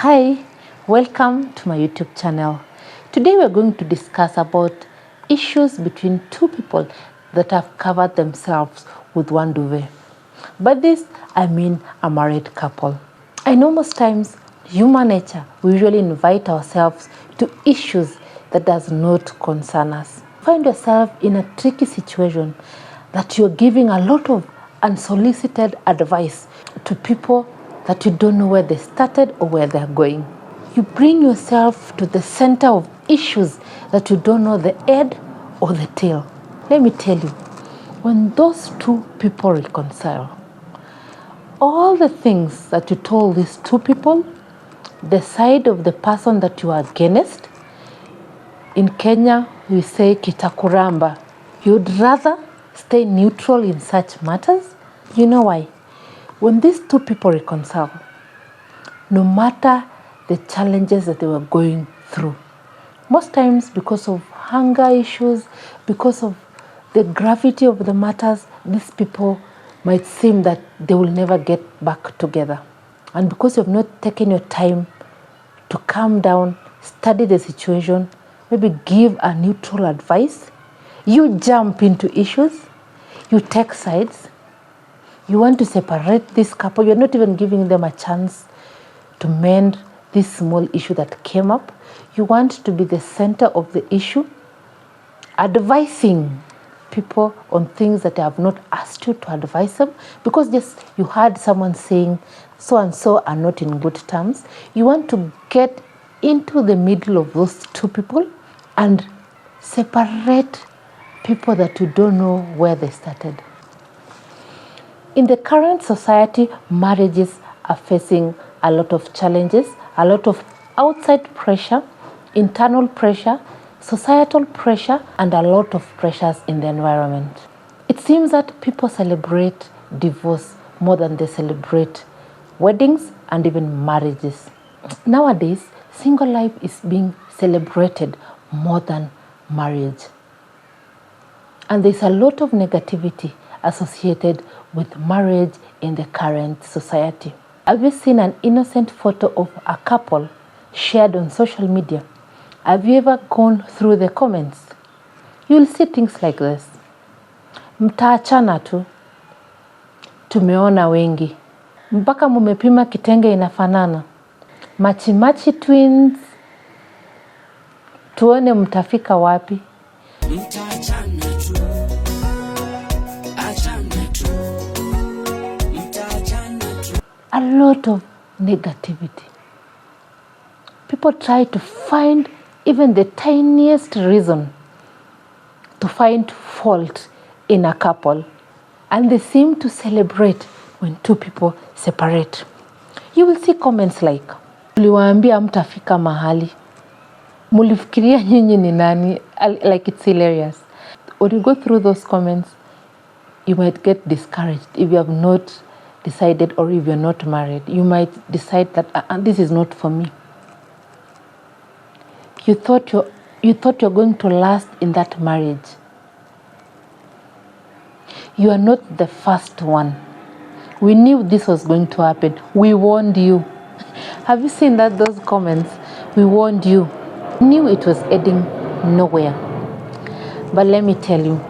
Hi, welcome to my YouTube channel. Today we're going to discuss about issues between two people that have covered themselves with one duvet. By this, I mean a married couple. I know most times, human nature, we usually invite ourselves to issues that does not concern us. Find yourself in a tricky situation that you're giving a lot of unsolicited advice to people that you don't know where they started or where they're going. You bring yourself to the center of issues that you don't know the head or the tail. Let me tell you, when those two people reconcile, all the things that you told these two people, the side of the person that you are against, in Kenya we say kitakuramba, you'd rather stay neutral in such matters. You know why? When these two people reconcile, no matter the challenges that they were going through, most times because of hunger issues, because of the gravity of the matters, these people might seem that they will never get back together. And because you've not taken your time to calm down, study the situation, maybe give a neutral advice, you jump into issues, you take sides, you want to separate this couple. You're not even giving them a chance to mend this small issue that came up. You want to be the center of the issue, advising people on things that they have not asked you to advise them because just you heard someone saying so and so are not in good terms. You want to get into the middle of those two people and separate people that you don't know where they started. In the current society, marriages are facing a lot of challenges, a lot of outside pressure, internal pressure, societal pressure, and a lot of pressures in the environment. It seems that people celebrate divorce more than they celebrate weddings and even marriages. Nowadays, single life is being celebrated more than marriage. And there's a lot of negativity associated with marriage in the current society. Have you seen an innocent photo of a couple shared on social media? Have you ever gone through the comments? You'll see things like this. Mtaachana tu. Tumeona wengi. Mpaka mumepima kitenge inafanana. Machi twins. Tuone mtafika wapi. Mtaachana tu. A lot of negativity. People try to find even the tiniest reason to find fault in a couple, and they seem to celebrate when two people separate. You will see comments like, "Tuliwaambia mtafika mahali. Mulifikiria nyinyi ni nani?" Like it's hilarious. When you go through those comments, you might get discouraged if you have not decided, or if you're not married, you might decide that this is not for me. You thought you're going to last in that marriage. You are not the first one. We knew this was going to happen. We warned you. Have you seen those comments? We warned you. Knew it was heading nowhere. But let me tell you,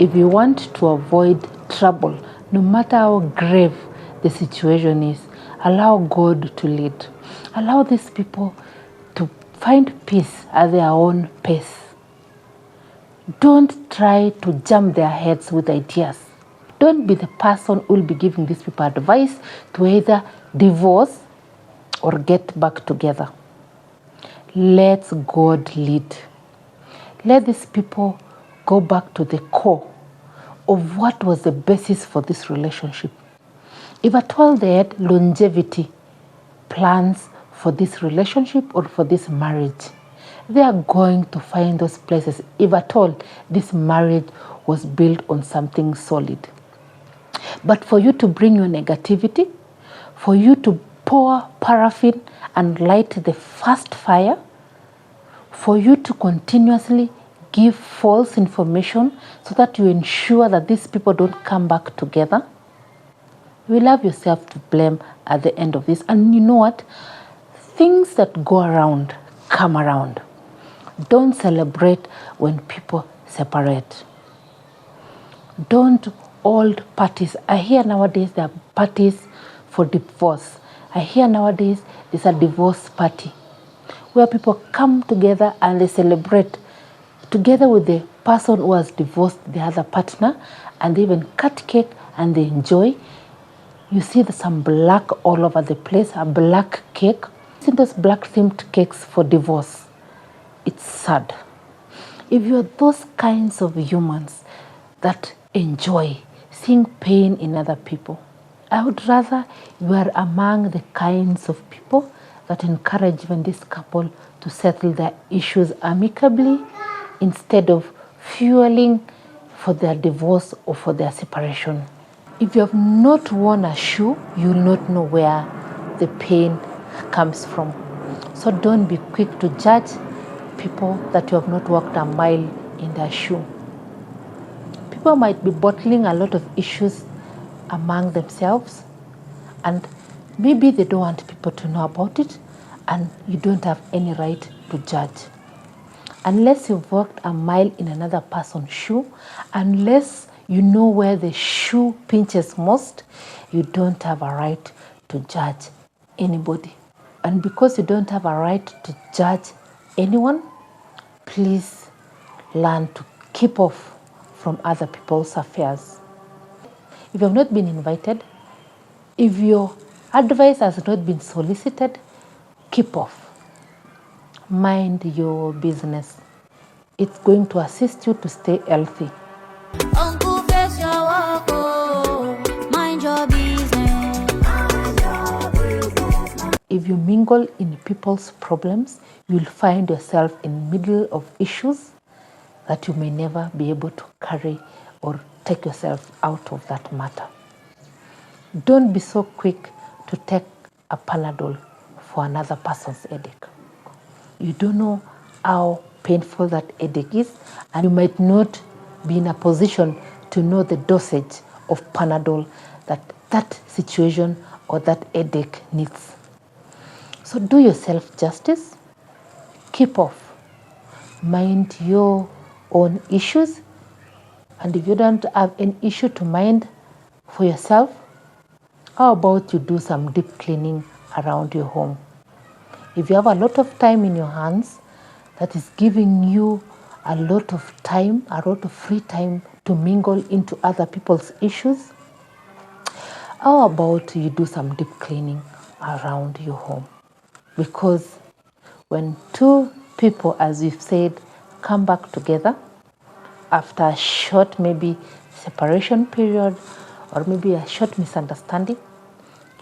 if you want to avoid trouble, no matter how grave the situation is, allow God to lead. Allow these people to find peace at their own pace. Don't try to jam their heads with ideas. Don't be the person who will be giving these people advice to either divorce or get back together. Let God lead. Let these people go back to the core of what was the basis for this relationship. If at all they had longevity plans for this relationship or for this marriage, they are going to find those places if at all this marriage was built on something solid. But for you to bring your negativity, for you to pour paraffin and light the first fire, for you to continuously give false information so that you ensure that these people don't come back together, you will have yourself to blame at the end of this. And you know what? Things things that go around come around. Don't celebrate when people separate. Don't hold parties. I hear nowadays there are parties for divorce. I hear nowadays there's a divorce party where people come together and they celebrate together with the person who has divorced the other partner, and they even cut cake and they enjoy. You see there's some black all over the place, a black cake. See those black themed cakes for divorce. It's sad. If you're those kinds of humans that enjoy seeing pain in other people, I would rather you are among the kinds of people that encourage even this couple to settle their issues amicably instead of fueling for their divorce or for their separation. If you have not worn a shoe, you will not know where the pain comes from. So don't be quick to judge people that you have not walked a mile in their shoe. People might be bottling a lot of issues among themselves, and maybe they don't want people to know about it, and you don't have any right to judge. Unless you've walked a mile in another person's shoe, unless you know where the shoe pinches most, you don't have a right to judge anybody. And because you don't have a right to judge anyone, please learn to keep off from other people's affairs. If you have not been invited, if your advice has not been solicited, keep off. Mind your business. It's going to assist you to stay healthy. Uncle, face your walk, oh. Mind your business. If you mingle in people's problems, you'll find yourself in the middle of issues that you may never be able to carry or take yourself out of that matter. Don't be so quick to take a Panadol for another person's headache. You don't know how painful that headache is, and you might not be in a position to know the dosage of Panadol that situation or that headache needs. So do yourself justice, keep off, mind your own issues, and if you don't have an issue to mind for yourself, how about you do some deep cleaning around your home? If you have a lot of time in your hands that is giving you a lot of time, a lot of free time to mingle into other people's issues, how about you do some deep cleaning around your home? Because when two people, as you've said, come back together after a short maybe separation period or maybe a short misunderstanding,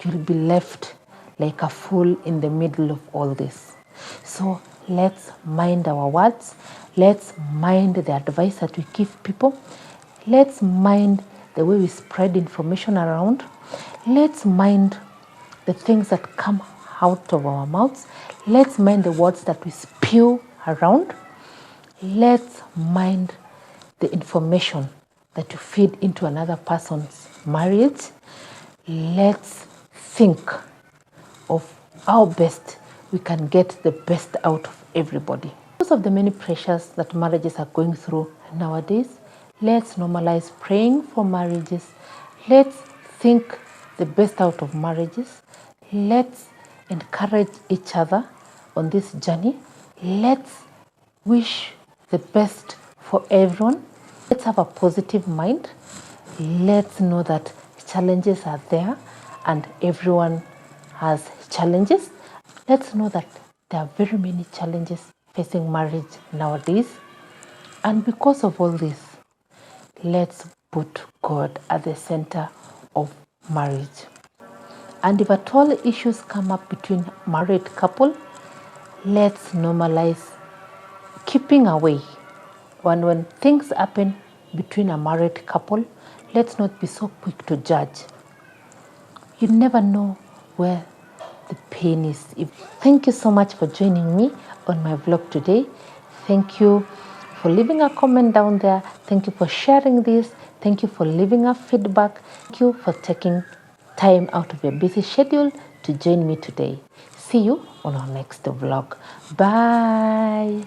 you'll be left like a fool in the middle of all this. So let's mind our words. Let's mind the advice that we give people. Let's mind the way we spread information around. Let's mind the things that come out of our mouths. Let's mind the words that we spew around. Let's mind the information that you feed into another person's marriage. Let's think of how best we can get the best out of everybody. Because of the many pressures that marriages are going through nowadays, let's normalize praying for marriages. Let's think the best out of marriages. Let's encourage each other on this journey. Let's wish the best for everyone. Let's have a positive mind. Let's know that challenges are there and everyone has challenges. Let's know that there are very many challenges facing marriage nowadays. And because of all this, let's put God at the center of marriage. And if at all issues come up between married couple, let's normalize keeping away. When things happen between a married couple, let's not be so quick to judge. You never know where the pain is. Thank you so much for joining me on my vlog today. Thank you for leaving a comment down there. Thank you for sharing this. Thank you for leaving a feedback. Thank you for taking time out of your busy schedule to join me today. See you on our next vlog. Bye.